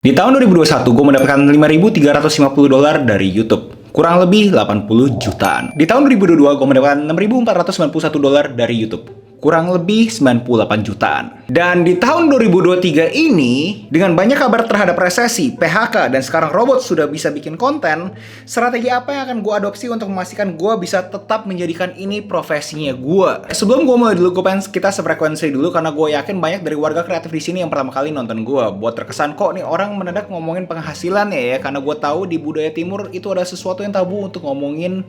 Di tahun 2021, gue mendapatkan $5.350 dari YouTube. Kurang lebih 80 jutaan. Di tahun 2022, gue mendapatkan $6.491 dari YouTube. Kurang lebih 98 jutaan. Dan di tahun 2023 ini, dengan banyak kabar terhadap resesi, PHK, dan sekarang robot sudah bisa bikin konten, strategi apa yang akan gue adopsi untuk memastikan gue bisa tetap menjadikan ini profesinya gue? Sebelum gue mulai dulu, gue pengen kita sefrekuensi dulu, karena gue yakin banyak dari warga kreatif di sini yang pertama kali nonton gue. Buat terkesan kok nih orang mendadak ngomongin penghasilan ya, karena gue tahu di budaya timur itu ada sesuatu yang tabu untuk ngomongin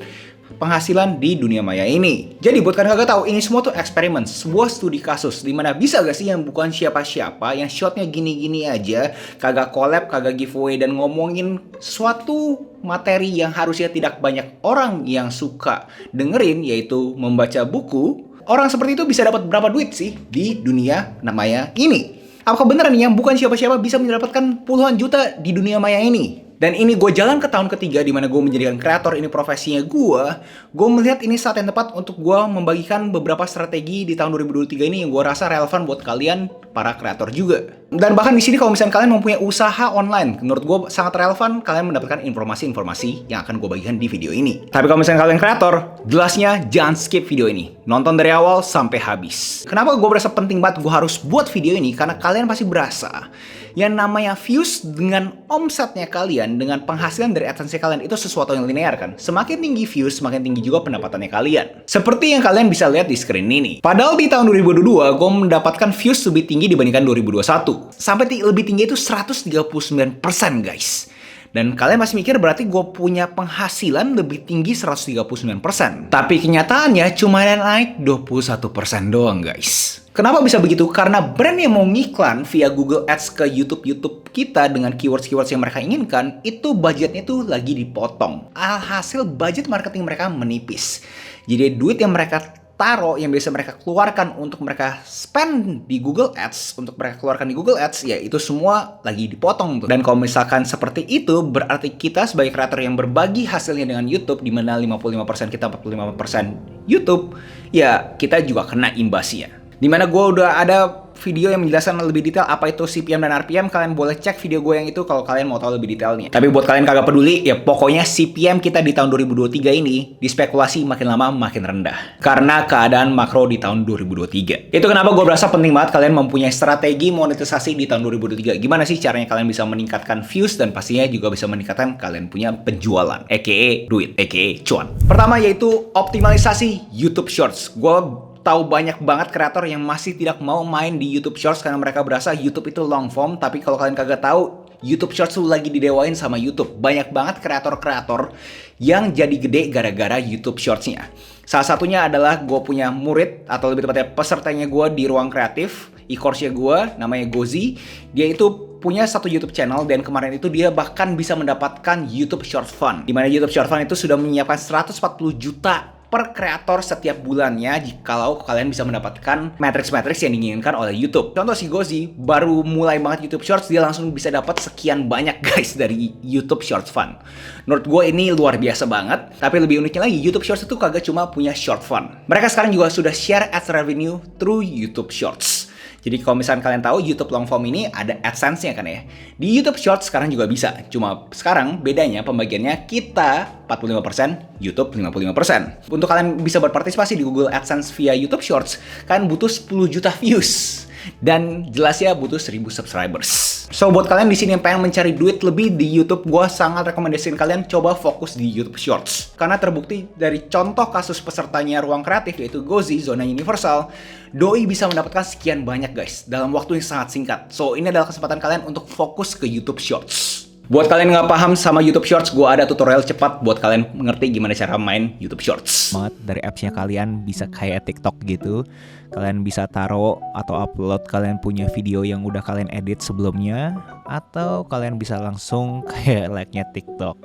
penghasilan di dunia maya ini. Jadi buat kalian kagak tahu, ini semua tuh eksperimen, sebuah studi kasus dimana bisa gak sih yang bukan siapa-siapa, yang shotnya gini-gini aja, kagak collab, kagak giveaway, dan ngomongin suatu materi yang harusnya tidak banyak orang yang suka dengerin, yaitu membaca buku. Orang seperti itu bisa dapat berapa duit sih di dunia maya ini? Apakah beneran yang bukan siapa-siapa bisa mendapatkan puluhan juta di dunia maya ini? Dan ini gue jalan ke tahun ketiga di mana gue menjadikan kreator ini profesinya gue melihat ini saat yang tepat untuk gue membagikan beberapa strategi di tahun 2023 ini yang gue rasa relevan buat kalian para kreator juga. Dan bahkan di sini kalau misalnya kalian mempunyai usaha online, menurut gue sangat relevan kalian mendapatkan informasi-informasi yang akan gue bagikan di video ini. Tapi kalau misalnya kalian kreator, jelasnya jangan skip video ini. Nonton dari awal sampai habis. Kenapa gue berasa penting banget gue harus buat video ini? Karena kalian pasti berasa yang namanya views dengan omsetnya kalian, dengan penghasilan dari AdSense kalian itu sesuatu yang linear kan. Semakin tinggi views, semakin tinggi juga pendapatannya kalian. Seperti yang kalian bisa lihat di screen ini. Padahal di tahun 2022, gue mendapatkan views lebih tinggi dibandingkan 2021. Sampai lebih tinggi itu 139% guys. Dan kalian masih mikir berarti gue punya penghasilan lebih tinggi 139%. Tapi kenyataannya cuma naik 21% doang guys. Kenapa bisa begitu? Karena brand yang mau ngiklan via Google Ads ke YouTube kita dengan keywords-keywords yang mereka inginkan, itu budgetnya tuh lagi dipotong. Alhasil budget marketing mereka menipis. Jadi duit yang mereka taruh, yang biasa mereka keluarkan untuk mereka spend di Google Ads, untuk mereka keluarkan di Google Ads, ya itu semua lagi dipotong tuh. Dan kalau misalkan seperti itu, berarti kita sebagai kreator yang berbagi hasilnya dengan YouTube, di mana 55% kita, 45% YouTube, ya kita juga kena imbasnya. Dimana gue udah ada video yang menjelaskan lebih detail apa itu CPM dan RPM. Kalian boleh cek video gue yang itu kalau kalian mau tahu lebih detailnya. Tapi buat kalian kagak peduli, ya pokoknya CPM kita di tahun 2023 ini dispekulasi makin lama makin rendah. Karena keadaan makro di tahun 2023. Itu kenapa gue berasa penting banget kalian mempunyai strategi monetisasi di tahun 2023. Gimana sih caranya kalian bisa meningkatkan views dan pastinya juga bisa meningkatkan kalian punya penjualan. A.k.a. duit, a.k.a. cuan. Pertama yaitu optimalisasi YouTube Shorts. Gue tahu banyak banget kreator yang masih tidak mau main di YouTube Shorts karena mereka berasa YouTube itu long form. Tapi kalau kalian kagak tahu, YouTube Shorts tuh lagi didewain sama YouTube. Banyak banget kreator-kreator yang jadi gede gara-gara YouTube Shorts-nya. Salah satunya adalah gue punya murid, atau lebih tepatnya pesertanya gue di Ruang Kreatif, e-course-nya gue, namanya Gozi. Dia itu punya satu YouTube channel dan kemarin itu dia bahkan bisa mendapatkan YouTube Short Fund. Dimana YouTube Short Fund itu sudah menyiapkan 140 juta per kreator setiap bulannya jikalau kalian bisa mendapatkan matriks-matriks yang diinginkan oleh YouTube. Contoh si Gozi baru mulai banget YouTube Shorts, dia langsung bisa dapat sekian banyak guys dari YouTube Shorts Fund. Menurut gue ini luar biasa banget. Tapi lebih uniknya lagi, YouTube Shorts itu kagak cuma punya short fund. Mereka sekarang juga sudah share ads revenue through YouTube Shorts. Jadi kalau misalnya kalian tahu YouTube long form ini ada AdSense-nya kan ya. Di YouTube Shorts sekarang juga bisa. Cuma sekarang bedanya pembagiannya kita 45%, YouTube 55%. Untuk kalian bisa berpartisipasi di Google AdSense via YouTube Shorts, kalian butuh 10 juta views. Dan jelasnya butuh 1000 subscribers. So buat kalian di sini yang pengen mencari duit lebih di YouTube, gue sangat rekomendasiin kalian coba fokus di YouTube Shorts. Karena terbukti dari contoh kasus pesertanya Ruang Kreatif yaitu Gozi, Zona Universal, doi bisa mendapatkan sekian banyak guys dalam waktu yang sangat singkat. So ini adalah kesempatan kalian untuk fokus ke YouTube Shorts. Buat kalian yang nggak paham sama YouTube Shorts, gue ada tutorial cepat buat kalian mengerti gimana cara main YouTube Shorts. Dari apps-nya kalian bisa kayak TikTok gitu. Kalian bisa taruh atau upload kalian punya video yang udah kalian edit sebelumnya. Atau kalian bisa langsung kayak like-nya TikTok.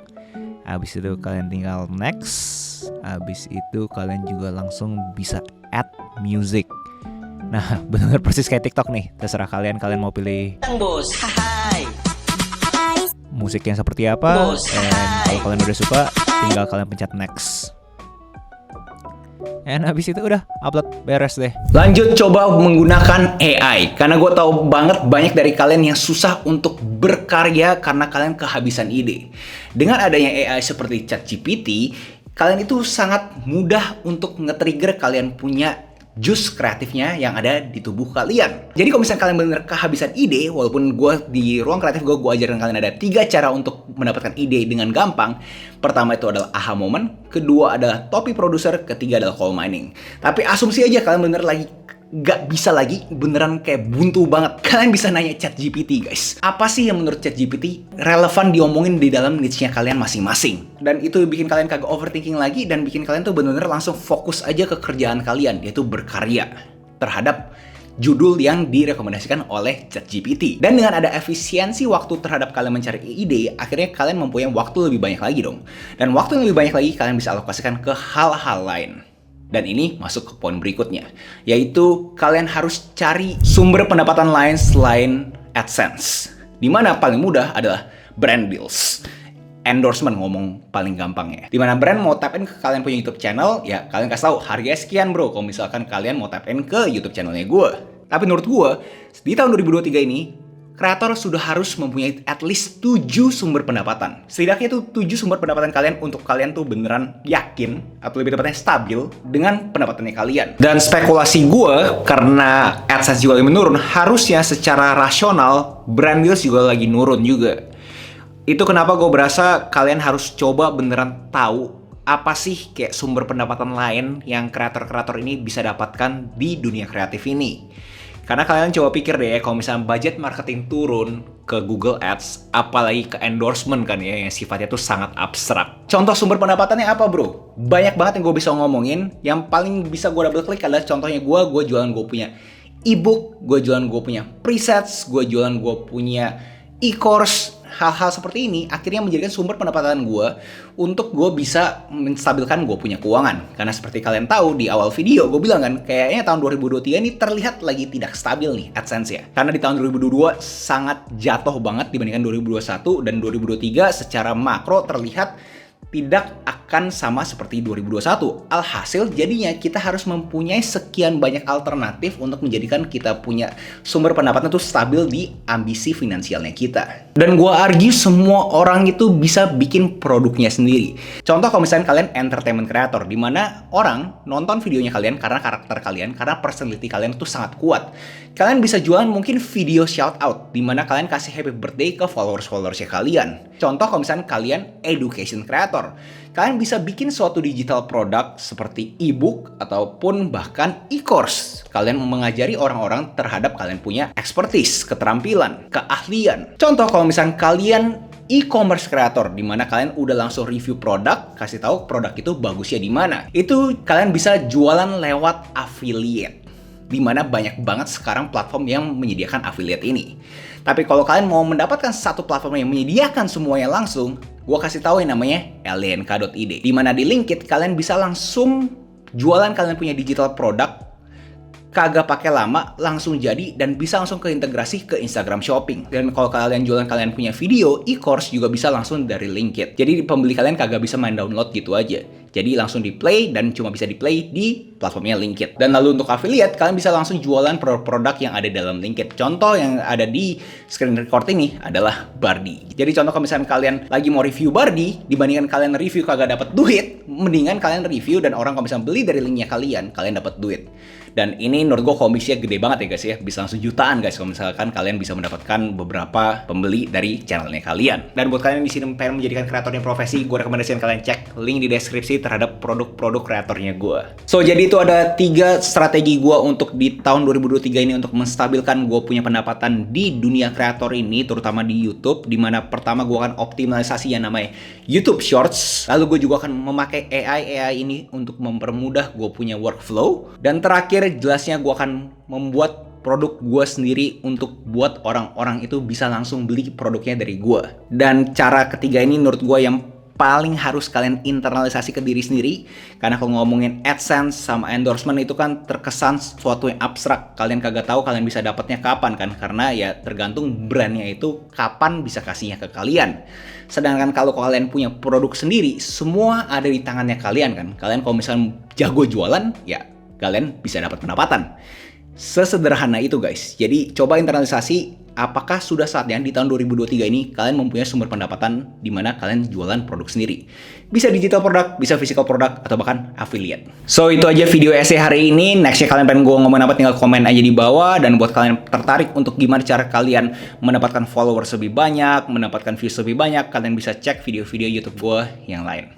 Habis itu kalian tinggal next. Habis itu kalian juga langsung bisa add music. Nah bener persis kayak TikTok nih. Terserah kalian mau pilih Bos, hai. musiknya seperti apa. Bos, Dan kalau kalian udah suka, tinggal kalian pencet next. And habis itu udah upload, beres deh. Lanjut coba menggunakan AI, karena gue tahu banget banyak dari kalian yang susah untuk berkarya karena kalian kehabisan ide. Dengan adanya AI seperti ChatGPT, kalian itu sangat mudah untuk nge-trigger kalian punya jus kreatifnya yang ada di tubuh kalian. Jadi kalau misalnya kalian benar kehabisan ide, walaupun gue di ruang kreatif gue ajarin kalian ada 3 cara untuk mendapatkan ide dengan gampang. Pertama itu adalah aha moment, kedua adalah topi produser, ketiga adalah coal mining. Tapi asumsi aja kalian bener lagi gak bisa lagi, beneran kayak buntu banget. Kalian bisa nanya ChatGPT guys, apa sih yang menurut ChatGPT relevan diomongin di dalam niche-nya kalian masing-masing. Dan itu bikin kalian kagak overthinking lagi dan bikin kalian tuh bener-bener langsung fokus aja ke kerjaan kalian, yaitu berkarya terhadap judul yang direkomendasikan oleh ChatGPT. Dan dengan ada efisiensi waktu terhadap kalian mencari ide, akhirnya kalian mempunyai waktu lebih banyak lagi dong. Dan waktu yang lebih banyak lagi kalian bisa alokasikan ke hal-hal lain. Dan ini masuk ke poin berikutnya, yaitu kalian harus cari sumber pendapatan lain selain AdSense. Dimana paling mudah adalah brand deals. Endorsement ngomong paling gampangnya. Dimana brand mau tap in ke kalian punya YouTube channel, ya kalian kasih tahu harganya sekian bro, kalau misalkan kalian mau tap in ke YouTube channelnya gue. Tapi menurut gue, di tahun 2023 ini, kreator sudah harus mempunyai at least 7 sumber pendapatan. Setidaknya itu 7 sumber pendapatan kalian untuk kalian tuh beneran yakin, atau lebih tepatnya stabil, dengan pendapatannya kalian. Dan spekulasi gue, karena AdSense juga lagi menurun, harusnya secara rasional, brand deals juga lagi nurun juga. Itu kenapa gue berasa kalian harus coba beneran tahu apa sih kayak sumber pendapatan lain yang kreator-kreator ini bisa dapatkan di dunia kreatif ini. Karena kalian coba pikir deh, kalau misalnya budget marketing turun ke Google Ads, apalagi ke endorsement kan ya, yang sifatnya tuh sangat abstrak. Contoh sumber pendapatannya apa bro? Banyak banget yang gue bisa ngomongin. Yang paling bisa gue double klik adalah contohnya gue jualan gue punya ebook, gue jualan gue punya presets, gue jualan gue punya e-course. Hal-hal seperti ini akhirnya menjadikan sumber pendapatan gue untuk gue bisa menstabilkan gue punya keuangan. Karena seperti kalian tahu di awal video gue bilang kan, kayaknya tahun 2023 ini terlihat lagi tidak stabil nih AdSense ya. Karena di tahun 2022 sangat jatuh banget dibandingkan 2021, dan 2023 secara makro terlihat tidak akan sama seperti 2021. Alhasil jadinya kita harus mempunyai sekian banyak alternatif untuk menjadikan kita punya sumber pendapatan itu stabil di ambisi finansialnya kita. Dan gua argue semua orang itu bisa bikin produknya sendiri. Contoh kalau misalnya kalian entertainment creator, di mana orang nonton videonya kalian karena karakter kalian, karena personality kalian itu sangat kuat. Kalian bisa jualan mungkin video shout out, di mana kalian kasih happy birthday ke followers-followersnya kalian. Contoh kalau misalnya kalian education creator, kalian bisa bikin suatu digital product seperti ebook ataupun bahkan e-course. Kalian mengajari orang-orang terhadap kalian punya expertise, keterampilan, keahlian. Contoh kalau misalnya kalian e-commerce creator, di mana kalian udah langsung review produk, kasih tahu produk itu bagusnya di mana. Itu kalian bisa jualan lewat affiliate. Di mana banyak banget sekarang platform yang menyediakan affiliate ini. Tapi kalau kalian mau mendapatkan satu platform yang menyediakan semuanya langsung, gue kasih tahu yang namanya lnk.id. Di mana di Linkit kalian bisa langsung jualan kalian punya digital product, kagak pakai lama, langsung jadi, dan bisa langsung keintegrasi ke Instagram Shopping. Dan kalau kalian jualan kalian punya video, e-course juga bisa langsung dari Linkit. Jadi pembeli kalian kagak bisa main download gitu aja. Jadi langsung di play, dan cuma bisa di play di platformnya Linkit. Dan lalu untuk affiliate, kalian bisa langsung jualan produk-produk yang ada dalam Linkit. Contoh yang ada di screen record ini adalah Bardi. Jadi contoh kalau misalnya kalian lagi mau review Bardi, dibandingkan kalian review kagak dapat duit, mendingan kalian review dan orang kalau misalnya beli dari linknya kalian dapat duit. Dan ini menurut gue komisinya gede banget ya guys ya. Bisa langsung jutaan guys kalau misalkan kalian bisa mendapatkan beberapa pembeli dari channelnya kalian. Dan buat kalian yang di sini pengen menjadikan kreatornya profesi, gue rekomendasikan kalian cek link di deskripsi terhadap produk-produk kreatornya gue. So jadi itu ada 3 strategi gue untuk di tahun 2023 ini untuk menstabilkan gue punya pendapatan di dunia kreator ini, terutama di YouTube. Dimana pertama gue akan optimalisasi yang namanya YouTube Shorts. Lalu gue juga akan memakai AI ini untuk mempermudah gue punya workflow. Dan terakhir jelasnya gue akan membuat produk gue sendiri untuk buat orang-orang itu bisa langsung beli produknya dari gue. Dan cara ketiga ini menurut gue yang paling harus kalian internalisasi ke diri sendiri. Karena kalau ngomongin AdSense sama endorsement itu kan terkesan sesuatu yang abstrak. Kalian kagak tahu kalian bisa dapatnya kapan kan, karena ya tergantung brandnya itu kapan bisa kasihnya ke kalian. Sedangkan kalau kalian punya produk sendiri, semua ada di tangannya kalian kan. Kalian kalau misalnya jago jualan, ya kalian bisa dapat pendapatan. Sesederhana itu guys. Jadi coba internalisasi, apakah sudah saatnya di tahun 2023 ini kalian mempunyai sumber pendapatan di mana kalian jualan produk sendiri. Bisa digital produk, bisa physical produk, atau bahkan affiliate. So itu aja video essay hari ini. Nextnya kalian pengen gue ngomongin apa, tinggal komen aja di bawah. Dan buat kalian tertarik untuk gimana cara kalian mendapatkan followers lebih banyak, mendapatkan views lebih banyak, kalian bisa cek video-video YouTube gue yang lain.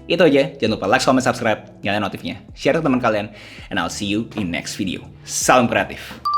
Itu aja, jangan lupa like, comment, subscribe, nyalain notifnya, share ke teman kalian, and I'll see you in next video. Salam kreatif.